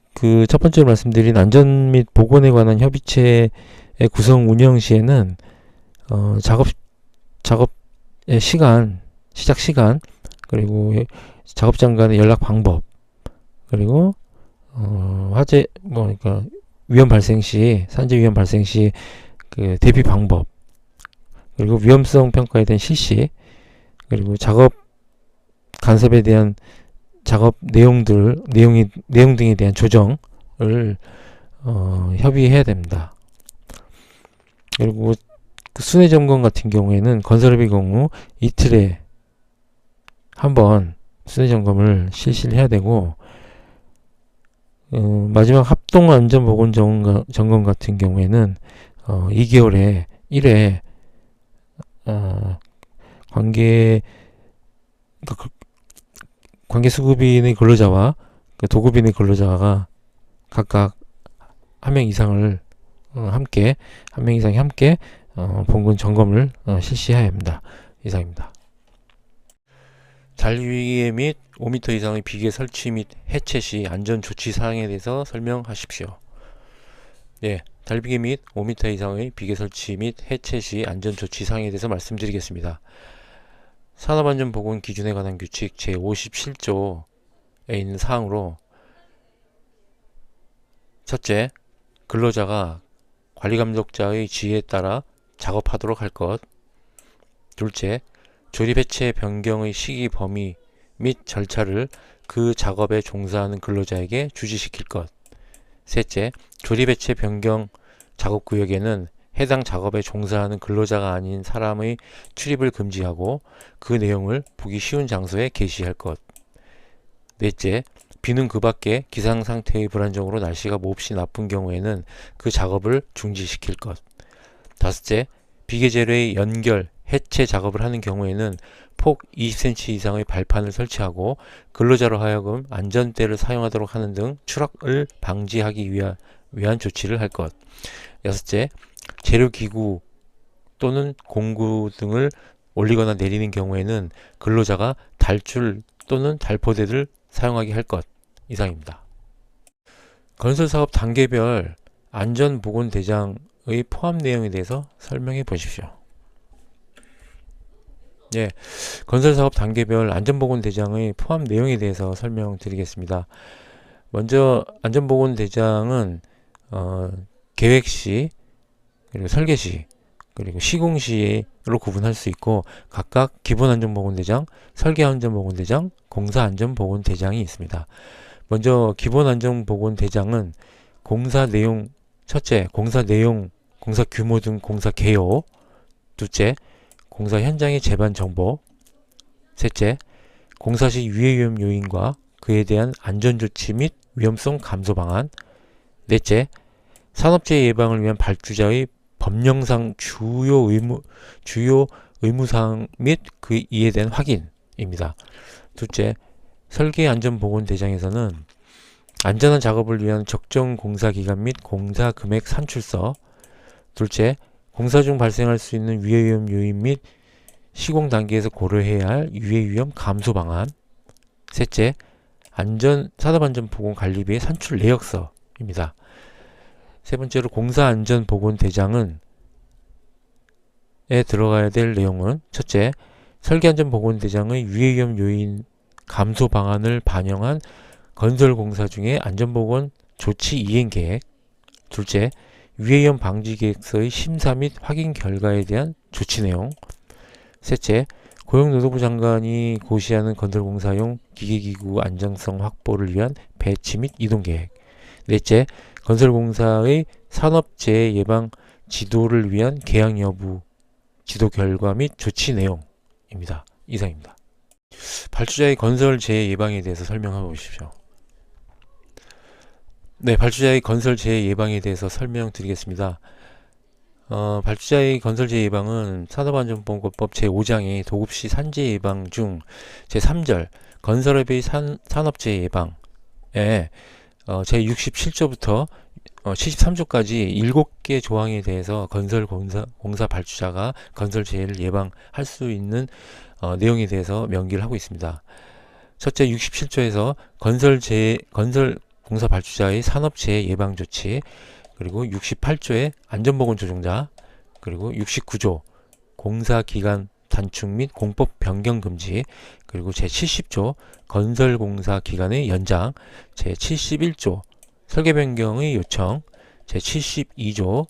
첫 번째로 말씀드린 안전 및 보건에 관한 협의체의 구성 운영 시에는 작업의 시간, 시작 시간, 그리고 작업장 간의 연락 방법, 그리고 화재 그러니까 위험 발생 시, 산재 위험 발생 시 대피 방법, 그리고 위험성 평가에 대한 실시, 그리고 작업 간섭에 대한 작업 내용 등에 대한 조정을 협의해야 됩니다. 그리고 순회 점검 같은 경우에는 건설업의 경우 이틀에 한 번 순회 점검을 실시를 해야 되고, 마지막 합동 안전 보건 점검 같은 경우에는 2개월에 1회 관계 그러니까 관계 수급인의 근로자와 도급인의 근로자가 각각 한 명 이상을 함께 한 명 이상이 함께 봉군 점검을 실시해야 합니다. 이상입니다. 달위에 및 5m 이상의 비계 설치 및 해체 시 안전 조치 사항에 대해서 설명하십시오. 네, 달비계 및 5m 이상의 비계 설치 및 해체 시 안전 조치 사항에 대해서 말씀드리겠습니다. 산업안전보건 기준에 관한 규칙 제57조에 있는 사항으로 첫째, 근로자가 관리감독자의 지휘에 따라 작업하도록 할 것. 둘째, 조립 해체 변경의 시기 범위 및 절차를 그 작업에 종사하는 근로자에게 주지시킬 것. 셋째, 조립 해체 변경 작업구역에는 해당 작업에 종사하는 근로자가 아닌 사람의 출입을 금지하고 그 내용을 보기 쉬운 장소에 게시할 것. 넷째, 비는 그 밖에 기상 상태의 불안정으로 날씨가 몹시 나쁜 경우에는 그 작업을 중지시킬 것. 다섯째, 비계재료의 연결, 해체 작업을 하는 경우에는 폭 20cm 이상의 발판을 설치하고 근로자로 하여금 안전대를 사용하도록 하는 등 추락을 방지하기 위한 조치를 할 것. 여섯째, 재료기구 또는 공구 등을 올리거나 내리는 경우에는 근로자가 달줄 또는 달포대를 사용하게 할 것. 이상입니다. 건설사업 단계별 안전보건대장의 포함 내용에 대해서 설명해 보십시오. 예, 건설사업 단계별 안전보건대장의 포함 내용에 대해서 설명드리겠습니다. 먼저 안전보건대장은 계획시, 그리고 설계시, 그리고 시공시로 구분할 수 있고 각각 기본안전보건대장, 설계안전보건대장, 공사안전보건대장이 있습니다. 먼저 기본안전보건대장은 공사 내용, 첫째, 공사 내용, 공사 규모 등 공사 개요. 둘째, 공사 현장의 재반 정보. 셋째, 공사 시 유해위험 요인과 그에 대한 안전조치 및 위험성 감소 방안. 넷째, 산업재해 예방을 위한 발주자의 법령상 주요 의무사항 및 이에 대한 확인입니다. 둘째, 설계안전보건대장에서는 안전한 작업을 위한 적정 공사기간 및 공사금액 산출서. 둘째, 공사 중 발생할 수 있는 유해위험 요인 및 시공 단계에서 고려해야 할 유해위험 감소 방안. 셋째, 산업안전보건관리비의 산출 내역서입니다. 세 번째로 공사안전보건대장은 들어가야 될 내용은 첫째, 설계안전보건대장의 유해위험 요인 감소 방안을 반영한 건설공사 중에 안전보건 조치 이행계획. 둘째, 유해위험 방지계획서의 심사 및 확인 결과에 대한 조치 내용. 셋째, 고용노동부 장관이 고시하는 건설공사용 기계기구 안정성 확보를 위한 배치 및 이동계획. 넷째, 건설공사의 산업재해 예방 지도를 위한 계약 여부 지도 결과 및 조치 내용입니다. 이상입니다. 발주자의 건설재해 예방에 대해서 설명해 보십시오. 네, 발주자의 건설재해 예방에 대해서 설명드리겠습니다. 발주자의 건설재해 예방은 산업안전보건법 제5장의 도급시 산재해 예방 중 제3절 건설업의 산업재해 예방에 제67조부터 73조까지 7개 조항에 대해서 건설공사 발주자가 건설재해를 예방할 수 있는 내용에 대해서 명기를 하고 있습니다. 첫째, 67조에서 건설공사 발주자의 산업재해 예방 조치, 그리고 68조의 안전보건 조정자, 그리고 69조 공사기간 단축 및 공법 변경 금지, 그리고 제70조 건설공사 기간의 연장, 제71조 설계 변경의 요청, 제72조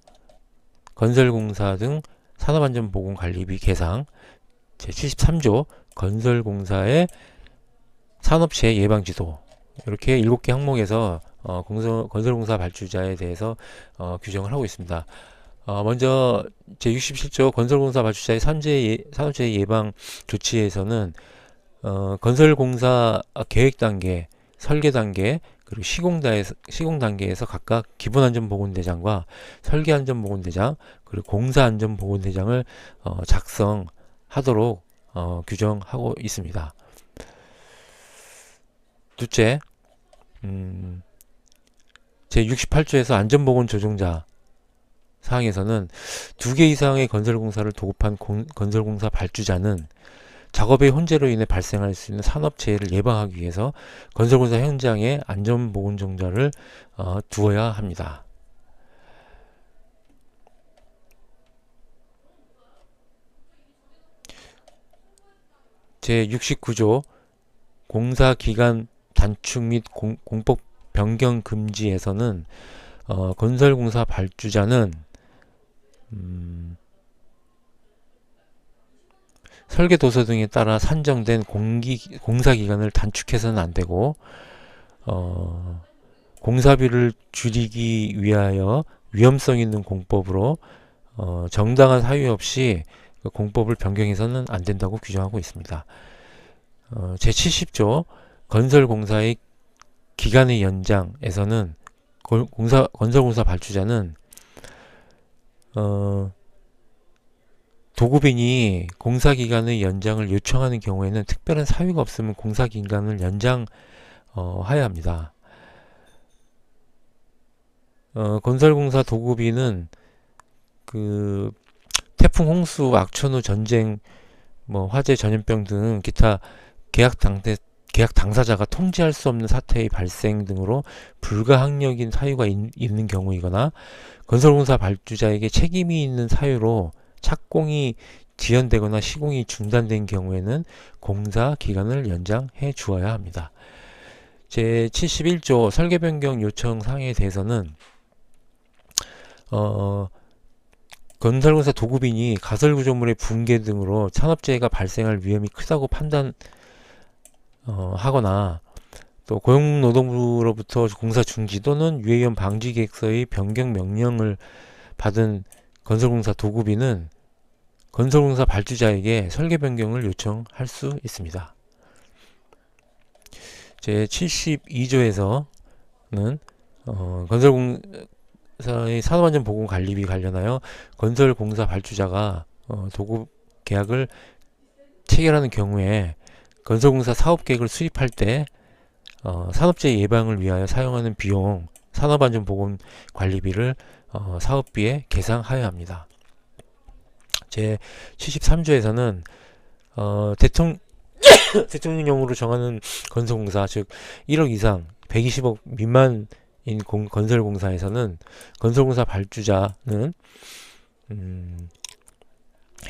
건설공사 등 산업안전보건관리비 계상, 제73조 건설공사의 산업재해 예방지도, 이렇게 7개 항목에서 건설공사 발주자에 대해서 규정을 하고 있습니다. 먼저 제67조 건설공사 발주자의 산업재해 예방 조치에서는 건설공사 계획 단계, 설계 단계, 그리고 시공 단계에서 각각 기본안전보건대장과 설계안전보건대장, 그리고 공사안전보건대장을 작성하도록 규정하고 있습니다. 둘째, 제68조에서 안전보건조정자 사항에서는 2개 이상의 건설공사를 도급한 건설공사 발주자는 작업의 혼재로 인해 발생할 수 있는 산업재해를 예방하기 위해서 건설공사 현장에 안전보건정자를 두어야 합니다. 제69조 공사기간 단축 및 공법 변경 금지에서는 건설공사 발주자는 설계도서 등에 따라 산정된 공사기간을 단축해서는 안되고 공사비를 줄이기 위하여 위험성 있는 공법으로 정당한 사유 없이 공법을 변경해서는 안된다고 규정하고 있습니다. 제70조 건설공사의 기간의 연장에서는 건설공사 발주자는 도급인이 공사기간의 연장을 요청하는 경우에는 특별한 사유가 없으면 공사기간을 연장하여야 합니다. 건설공사 도급인은 태풍, 홍수, 악천후, 전쟁, 화재, 전염병 등 기타 계약 당사자가 통제할 수 없는 사태의 발생 등으로 불가항력인 사유가 있는 경우이거나 건설공사 발주자에게 책임이 있는 사유로 착공이 지연되거나 시공이 중단된 경우에는 공사 기간을 연장해 주어야 합니다. 제71조 설계 변경 요청 사항에 대해서는 건설공사 도급인이 가설구조물의 붕괴 등으로 산업재해가 발생할 위험이 크다고 판단하거나 또 고용노동부로부터 공사 중지 또는 유해위험 방지 계획서의 변경 명령을 받은 건설공사 도급인은 건설공사 발주자에게 설계 변경을 요청할 수 있습니다. 제72조에서는 건설공사의 산업안전보건관리비 관련하여 건설공사 발주자가 도급 계약을 체결하는 경우에 건설공사 사업계획을 수립할 때 산업재해 예방을 위하여 사용하는 비용 산업안전보건관리비를 사업비에 계상하여야 합니다. 제73조에서는 대통령령으로 정하는 건설공사, 즉 1억 이상 120억 미만인 건설공사에서는 건설공사 발주자는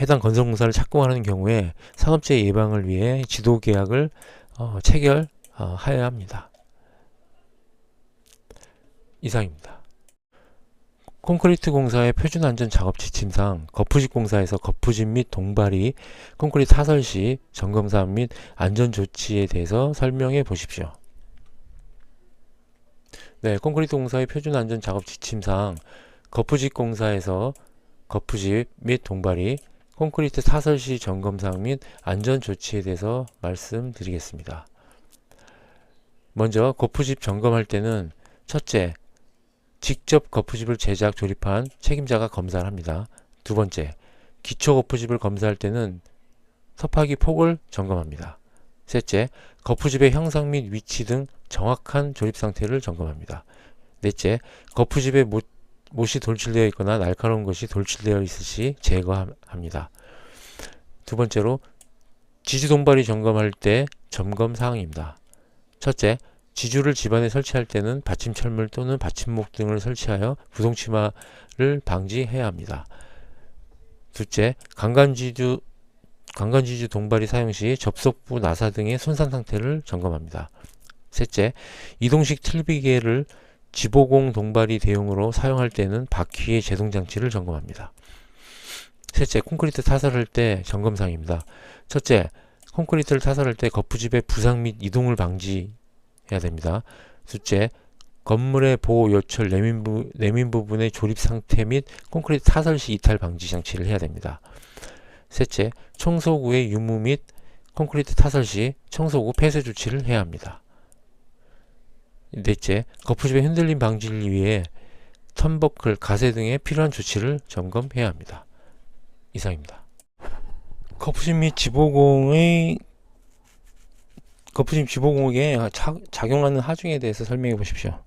해당 건설공사를 착공하는 경우에 산업재해 예방을 위해 지도계약을 체결하여야 합니다. 이상입니다. 콘크리트 공사의 표준안전 작업 지침상 거푸집 공사에서 거푸집 및 동발이 콘크리트 하설 시 점검사항 및 안전조치에 대해서 설명해 보십시오. 네, 콘크리트 공사의 표준안전 작업 지침상 거푸집 공사에서 거푸집 및 동발이 콘크리트 하설 시 점검사항 및 안전조치에 대해서 말씀드리겠습니다. 먼저 거푸집 점검할 때는 첫째, 직접 거푸집을 제작, 조립한 책임자가 검사를 합니다. 두 번째, 기초 거푸집을 검사할 때는 서파기 폭을 점검합니다. 셋째, 거푸집의 형상 및 위치 등 정확한 조립 상태를 점검합니다. 넷째, 거푸집에 못이 돌출되어 있거나 날카로운 것이 돌출되어 있을 시 제거합니다. 두 번째로, 지주동발이 점검할 때 점검 사항입니다. 첫째, 지주를 집안에 설치할 때는 받침철물 또는 받침목 등을 설치하여 부동치마를 방지해야 합니다. 둘째, 강간지주 동발이 사용 시 접속부 나사 등의 손상 상태를 점검합니다. 셋째, 이동식 틀비계를 지보공 동발이 대용으로 사용할 때는 바퀴의 제동장치를 점검합니다. 셋째, 콘크리트 타설할 때 점검사항입니다. 첫째, 콘크리트를 타설할 때 거푸집의 부상 및 이동을 방지해야 됩니다. 둘째, 건물의 보호 요철 내민 부분의 조립 상태 및 콘크리트 타설 시 이탈 방지 장치를 해야 됩니다. 셋째, 청소구의 유무 및 콘크리트 타설 시 청소구 폐쇄 조치를 해야 합니다. 넷째, 거푸집의 흔들림 방지를 위해 턴버클, 가세 등의 필요한 조치를 점검해야 합니다. 이상입니다. 거푸집 및 거푸집 지보공에 작용하는 하중에 대해서 설명해 보십시오.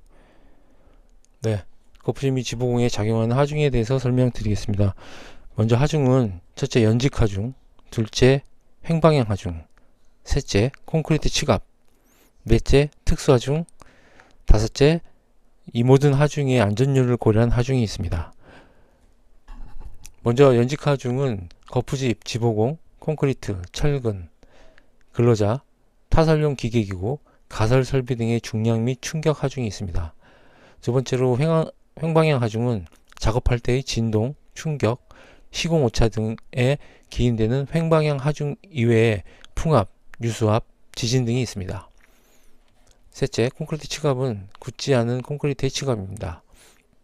네, 거푸집 및 지보공에 작용하는 하중에 대해서 설명드리겠습니다. 먼저 하중은 첫째 연직 하중, 둘째 횡방향 하중, 셋째 콘크리트 치갑, 넷째 특수 하중, 다섯째 이 모든 하중의 안전율을 고려한 하중이 있습니다. 먼저 연직 하중은 거푸집, 지보공, 콘크리트, 철근, 근로자, 타설용 기계기구, 가설 설비 등의 중량 및 충격 하중이 있습니다. 두 번째로 횡방향 하중은 작업할 때의 진동, 충격, 시공 오차 등에 기인되는 횡방향 하중 이외에 풍압, 유수압, 지진 등이 있습니다. 셋째, 콘크리트 치갑은 굳지 않은 콘크리트의 치갑입니다.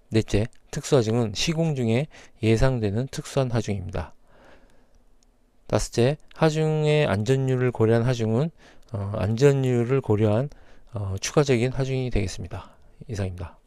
넷째, 특수하중은 시공 중에 예상되는 특수한 하중입니다. 다섯째, 하중의 안전율을 고려한 하중은 안전율을 고려한 추가적인 하중이 되겠습니다. 이상입니다.